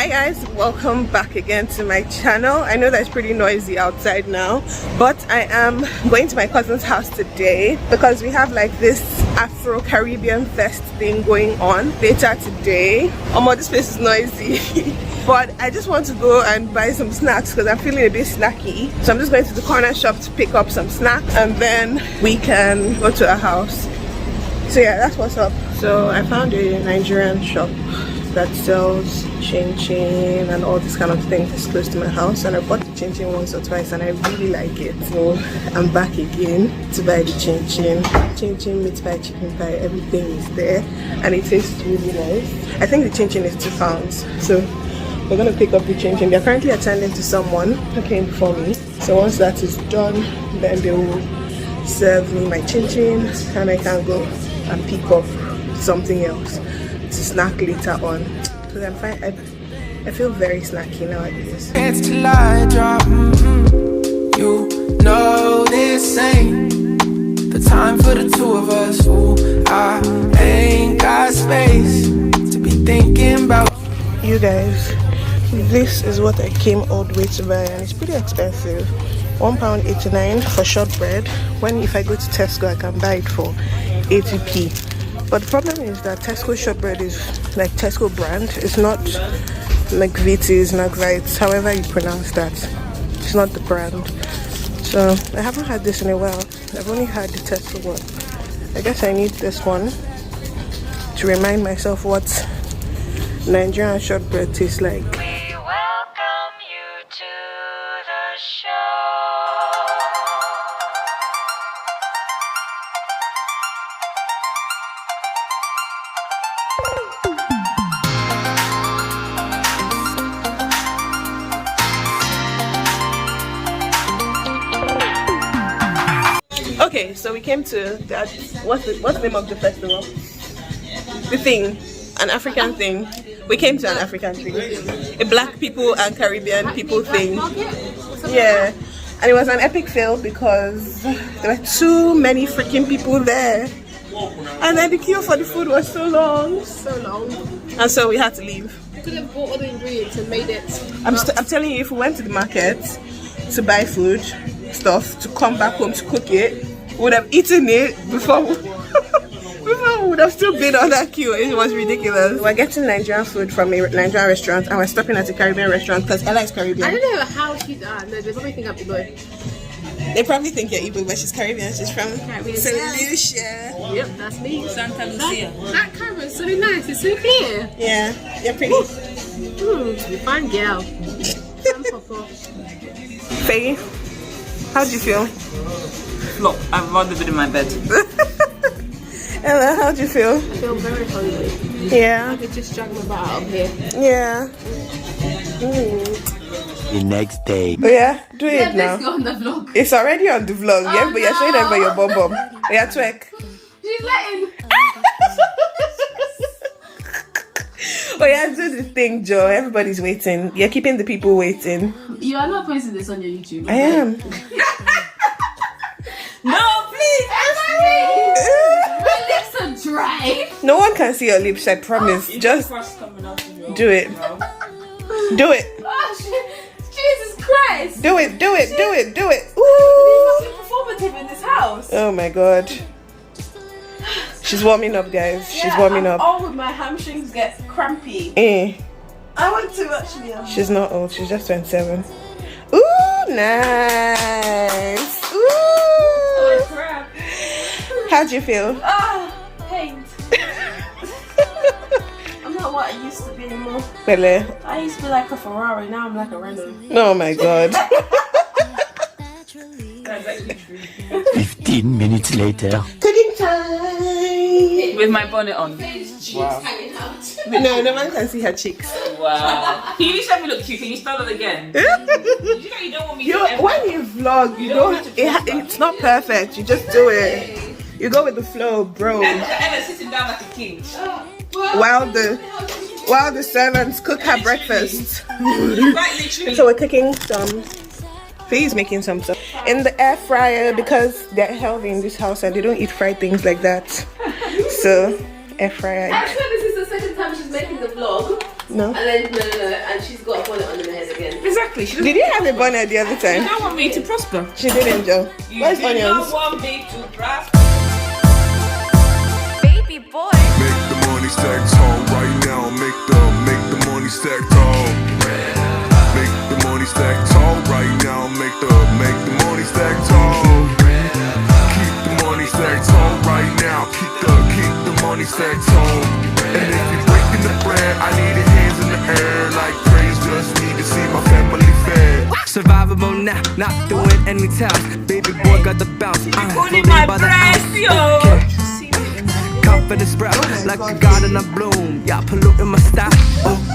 Hi guys, welcome back again to my channel. I know that it's pretty noisy outside now, but I am going to my cousin's house today because we have like this Afro-Caribbean fest thing going on later today. This place is noisy. But I just want to go and buy some snacks because I'm feeling a bit snacky. So I'm just going to the corner shop to pick up some snacks and then we can go to a house. So yeah, that's what's up. So I found a Nigerian shop that sells chin-chin and all this kind of things. It's close to my house and I bought the chin-chin once or twice and I really like it. So I'm back again to buy the chin-chin. Chin-chin, meat pie, chicken pie, everything is there and it tastes really nice. I think the chin-chin is £2. So we're gonna pick up the chin-chin. They're currently attending to someone who came before me. So once that is done, then they will serve me my chin-chin and I can go and pick up something else to snack later on. So I'm fine. I feel very snacky nowadays. It's till I drop. You know this ain't the time for the two of us. Ooh, I ain't got space to be thinking about you guys. This is what I came all the way to buy and it's pretty expensive. £1.89 for shortbread, when if I go to Tesco I can buy it for 80p. But the problem is that Tesco shortbread is like Tesco brand. It's not McVitie's, McVitie's, however you pronounce that. It's not the brand. So I haven't had this in a while. I've only had the Tesco one. I guess I need this one to remind myself what Nigerian shortbread tastes like. We welcome you to the show. Okay, so we came to that. What's the name of the festival? The thing, an African thing. We came to an African thing, a Black people and Caribbean people thing. Yeah, and it was an epic fail because there were too many freaking people there, and then the queue for the food was so long, and so we had to leave. You could have bought all the ingredients and made it. I'm telling you, if we went to the market to buy food stuff to come back home to cook it, we would have eaten it before we would have still been on that queue. It was ridiculous. We're getting Nigerian food from a Nigerian restaurant and we're stopping at a Caribbean restaurant because Ella is Caribbean. I don't know how she's no, they probably think I'm Igbo. They probably think you're Igbo, but she's Caribbean. She's from Caribbean. St. Lucia. Yep, that's me. Santa Lucia. That camera's so nice, it's so clear. Yeah, you're pretty. You fine girl. Faye, how do you feel? Flop. I've rather been in my bed. Ella, how do you feel? I feel very hungry. Yeah. I could just drag my butt out of here. Yeah. The next day. Oh yeah, do it now. Let's go on the vlog. It's already on the vlog, yeah, but you're showing them by your bum. Yeah, twerk. She's letting. Oh yeah, do the thing, Joe. Everybody's waiting. You're keeping the people waiting. You are not posting this on your YouTube. I am. No, please. My lips are dry. No one can see your lips, I promise. Just do it. Do it. Oh, Jesus Christ. Do it. Ooh. Performative in this house. Oh my god. She's warming up, guys. She's warming up. All with my hamstrings get crampy. I want to actually. She's not old. She's just 27. Ooh, nice. Ooh. Oh crap. How'd you feel? Pain. I'm not what I used to be anymore. Really? I used to be like a Ferrari. Now I'm like a Renault. Oh my god. That's actually true. 15 minutes later. Cooking time. With my bonnet on. Wow. No one can see her cheeks. Wow. Can you just let me look cute? Can you spell it again? You know you don't want me to. When you vlog, you don't. It's not perfect. You just do it. You go with the flow, bro. Emma sitting down like a king. While the servants cook her breakfast. Quite literally. So we're cooking some. Faye's making some stuff in the air fryer because they're healthy in this house and they don't eat fried things like that. So air fryer. Actually, this is the second time she's making the vlog. No. And then no, and she's got a bonnet on her head again. Exactly. She Did you have a bonnet the other You time? don't want me to prosper. She didn't, Joe. You Where's do onions? not want me to prosper. Baby boy. Make the money stack tall right now. Make the money stack tall. Make the money stack tall right now. Make the money stack tall. Keep the money stack tall right now. Keep the money stack tall. And if you're breaking the bread, I need your hands in the air like praise. Just need to see my family fed. Survivable now, not doing any tasks. Baby boy got the bounce. Putting my breast, yo. Confidence sprout like a garden of bloom. Y'all polluting my style.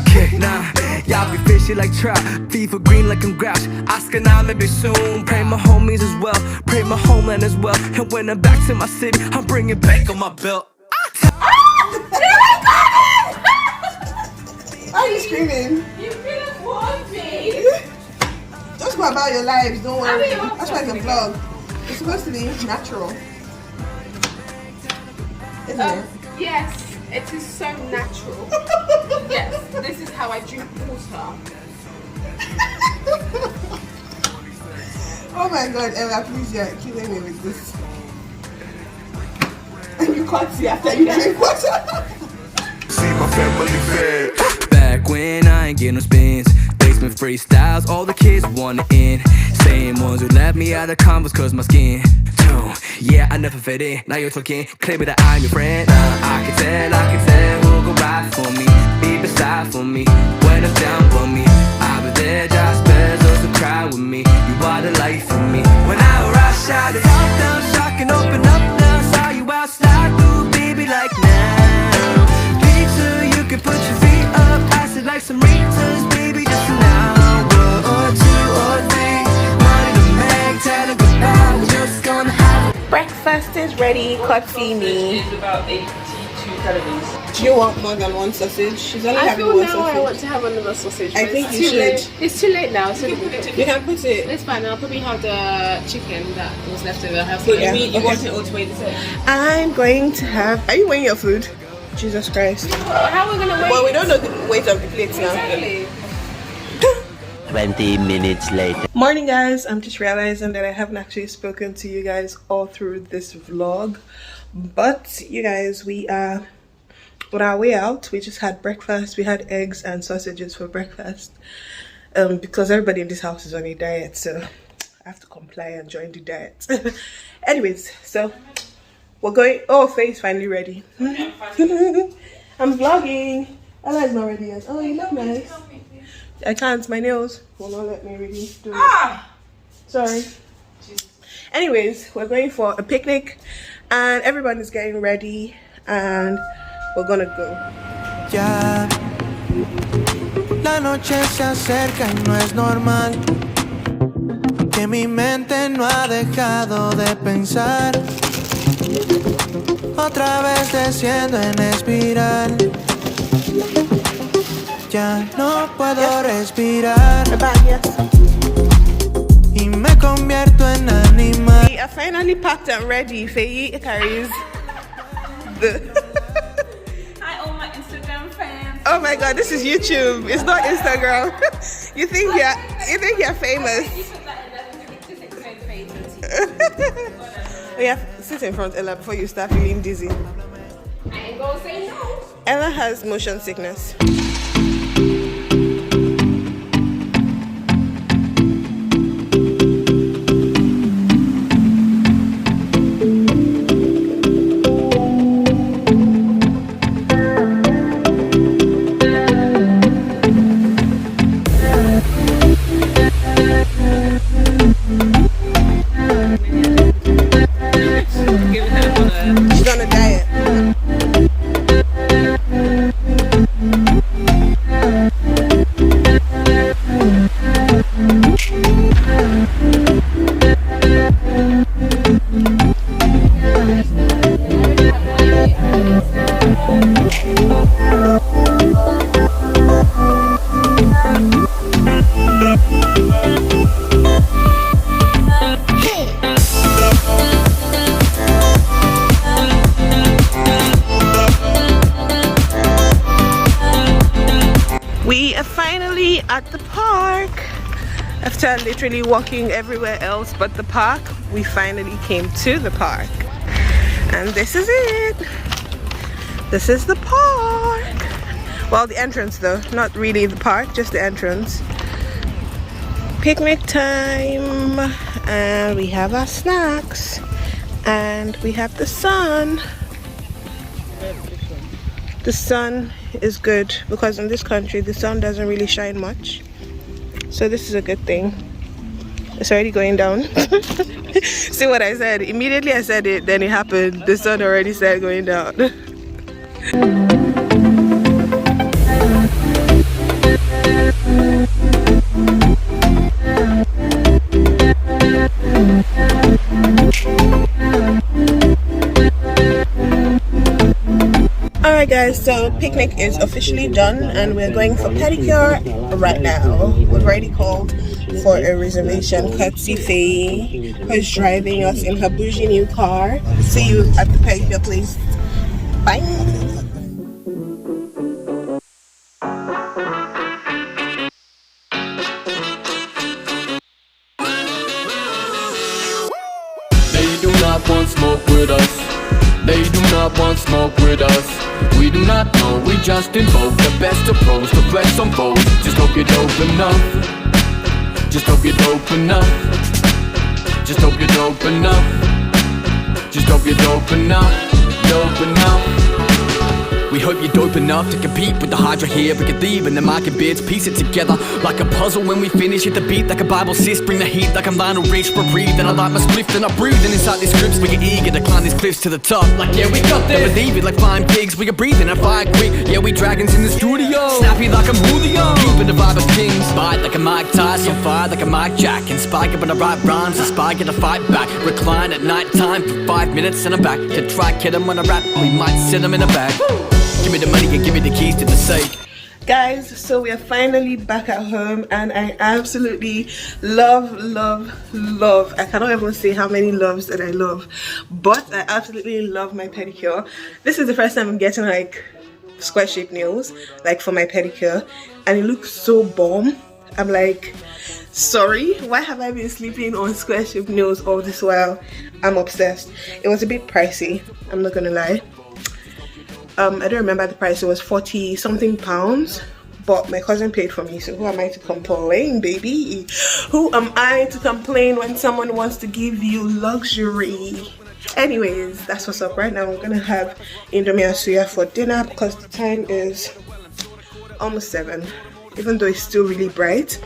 Okay, nah. Y'all be fishy like trout. FIFA green like I'm grouch. Oscar now, maybe soon. Pray my homies as well. Pray my homeland as well. And when I'm back to my city, I'm bringing back on my belt. Why are you screaming? You didn't want me. Just go about your lives, don't worry. I mean, That's why it's a vlog. It's supposed to be natural. Isn't it? Yes, it is so natural. Yes, this is how I drink water. Oh my god, Ella, please, you're killing me with this. And you can't see after you drink water. See my family fed. Back when I ain't get no spins. Basement freestyles, all the kids wanna in. Same ones who left me out of Converse cause my skin tone. Yeah, I never fit in. Now you're talking, claiming that I'm your friend. I can tell who'll go ride for me. Be beside for me, when I'm down for me. I'll be there, just bears, those who cry with me. You are the life for me. When I rush out, it's all down, shock and open up now. Saw you outside, ooh, baby, like now. Pizza, you can put your feet up, pass it like some reasons, baby, just an hour or 2 or 3. Money to make, tell her goodbye, we're just gonna have Breakfast is ready, coffee me. It's about 82 calories. Do you want more than one sausage? She's only I having feel one now I sausage. want to have another sausage. I but think it's you too late. should. It's too late now. So You can put it. it's fine. I'll probably have the chicken that was left over. Have Yeah. You mean you Okay. want it all to weigh the same? I'm going to have. Are you weighing your food? Jesus Christ. How are we gonna wait? Well, we don't know the weight of the plates now. Exactly. 20 minutes later. Morning, guys. I'm just realizing that I haven't actually spoken to you guys all through this vlog, but you guys, we are on our way out. We just had breakfast. We had eggs and sausages for breakfast because everybody in this house is on a diet, so I have to comply and join the diet. Anyways, so we're going. Oh, Faye's finally ready. I'm vlogging. Ella is not ready yet. Oh, you look nice. I can't. My nails will not let me really do it. Sorry. Anyways, we're going for a picnic and everyone is getting ready and we're gonna go. Ya, la noche se acerca y no es normal que mi mente no ha dejado de pensar. Otra vez desciendo en espiral. Ya no puedo respirar y me convierto en animal. We are finally packed and ready. Faye carries the. Hi, all my Instagram fans. Oh my God, this is YouTube. It's not Instagram. You think you're famous? Yeah, sit in front, Ella, before you start feeling dizzy. I ain't gonna say no. Ella has motion sickness. She's on a diet. finally at the park. After literally walking everywhere else but the park, we finally came to the park. And this is it. This is the park. Well, the entrance though, not really the park, just the entrance. Picnic time, and we have our snacks, and we have the sun. The sun is good because in this country the sun doesn't really shine much, so this is a good thing. It's already going down. See what I said? Immediately I said it, then it happened. The sun already started going down. Alright guys, so picnic is officially done and we're going for pedicure right now. We've already called for a reservation. Courtesy Faye, who's driving us in her bougie new car. See you at the pedicure place. Bye. They do not want smoke with us. They do not want smoke with us. We do not know, we just invoke the best approach to flex on foes. Just hope you're dope enough. Just hope you're dope enough. Just hope you're dope enough. Just hope you're dope enough. Dope enough. We hope you're dope enough to compete with the Hydra here. We can leave in the market bids, piece it together like a puzzle. When we finish, hit the beat like a Bible sis. Bring the heat like I'm Lionel Rich for breathe. And I light my spliff and I breathe. And inside these scripts, we get eager to climb these cliffs to the top. Like yeah, we got this. Never leave it like flying pigs. We get breathing and fire quick. Yeah, we dragons in the studio. Snappy like I'm Julio. Keeping the vibe of kings. Bite like a Mike Tyson. Fire like a Mike Jack. And spike up when I write rhymes. And spike and I fight back. Recline at night time for 5 minutes and I'm back. To try kid them when I rap. We might sit them in a bag. Give me the money and give me the keys to the safe. Guys, so we are finally back at home and I absolutely love, I cannot even say how many loves that I love, but I absolutely love my pedicure. This is the first time I'm getting like square shaped nails like for my pedicure and it looks so bomb. I'm like, sorry, why have I been sleeping on square shaped nails all this while? I'm obsessed. It was a bit pricey, I'm not gonna lie. I don't remember the price. It was 40 something pounds, but my cousin paid for me, so who am I to complain, baby? Who am I to complain when someone wants to give you luxury? Anyways, that's what's up. Right now we're gonna have Indomie and suya for dinner because the time is almost 7, even though it's still really bright.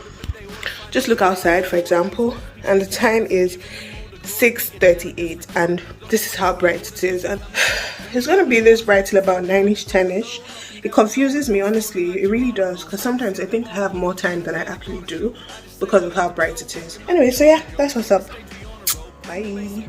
Just look outside, for example, and the time is 6:38 and this is how bright it is, and it's gonna be this bright till about 9ish, 10ish. It confuses me, honestly, it really does, because sometimes I think I have more time than I actually do because of how bright it is. Anyway, so yeah, that's what's up. Bye.